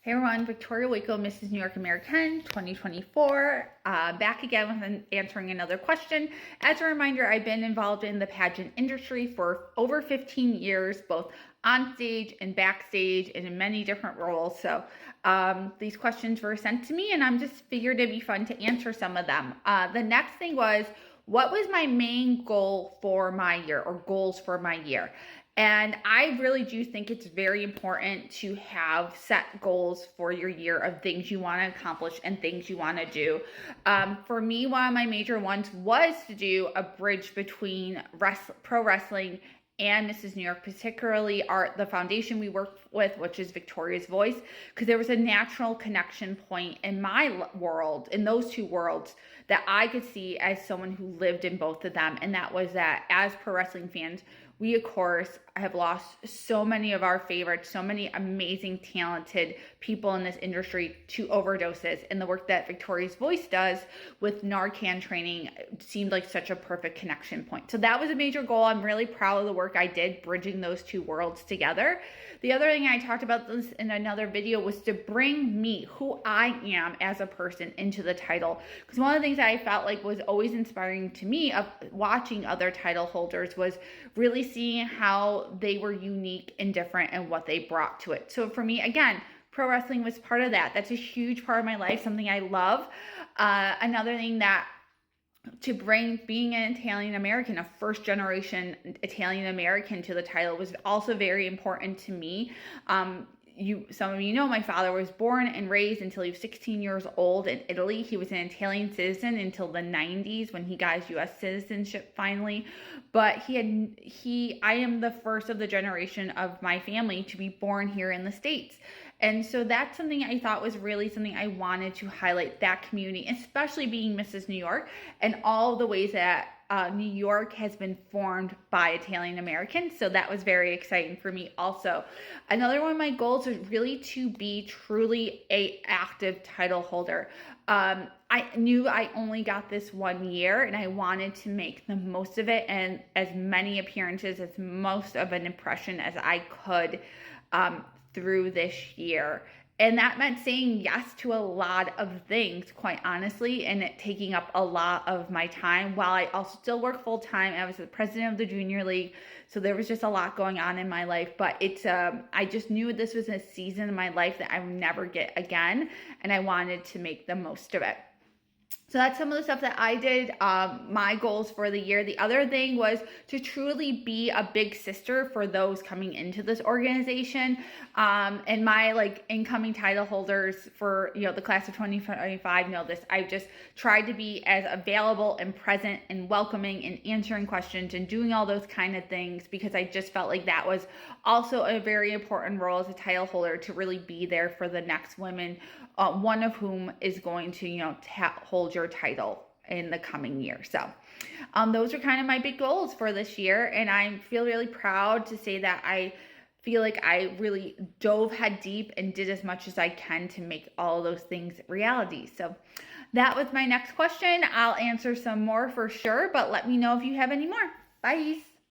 Hey everyone, Victoria Waco, Mrs. New York American 2024, back again with answering another question. As a reminder, I've been involved in the pageant industry for over 15 years, both on stage and backstage and in many different roles. So these questions were sent to me and I'm just figured it'd be fun to answer some of them. The next thing was, what was my main goal for my year or goals for my year? And I really do think it's very important to have set goals for your year of things you want to accomplish and things you want to do. For me, one of my major ones was to do a bridge between pro wrestling and Mrs. New York, particularly the foundation we work with, which is Victoria's Voice, because there was a natural connection point in my world, in those two worlds, that I could see as someone who lived in both of them. And that was that as pro wrestling fans, we, of course, have lost so many of our favorites, so many amazing, talented people in this industry to overdoses. And the work that Victoria's Voice does with Narcan training seemed like such a perfect connection point. So that was a major goal. I'm really proud of the work I did bridging those two worlds together. The other thing I talked about this in another video was to bring me, who I am as a person, into the title. Because one of the things I felt like was always inspiring to me of watching other title holders was really seeing how they were unique and different and what they brought to it. So for me, again, pro wrestling was part of that. That's a huge part of my life, something I love. Another thing that to bring being an Italian American, a first generation Italian American to the title was also very important to me. Some of you know my father was born and raised until he was 16 years old in Italy. He was an Italian citizen until the 90s when he got his U.S. citizenship finally. But I am the first of the generation of my family to be born here in the States. And so that's something I thought was really something I wanted to highlight, that community, especially being Mrs. New York and all the ways that New York has been formed by Italian Americans. So that was very exciting for me also. Another one of my goals was really to be truly an active title holder. I knew I only got this 1 year and I wanted to make the most of it and as many appearances, as most of an impression as I could through this year. And that meant saying yes to a lot of things, quite honestly, and it taking up a lot of my time while I also still work full time. I was the president of the junior league, so there was just a lot going on in my life. But I just knew this was a season in my life that I would never get again, and I wanted to make the most of it. So that's some of the stuff that I did, my goals for the year. The other thing was to truly be a big sister for those coming into this organization. And my incoming title holders for, the class of 2025 know this. I've just tried to be as available and present and welcoming and answering questions and doing all those kind of things because I just felt like that was also a very important role as a title holder to really be there for the next women, one of whom is going to, hold your title in the coming year. So those are kind of my big goals for this year. And I feel really proud to say that I feel like I really dove head deep and did as much as I can to make all those things reality. So that was my next question. I'll answer some more for sure, but let me know if you have any more. Bye.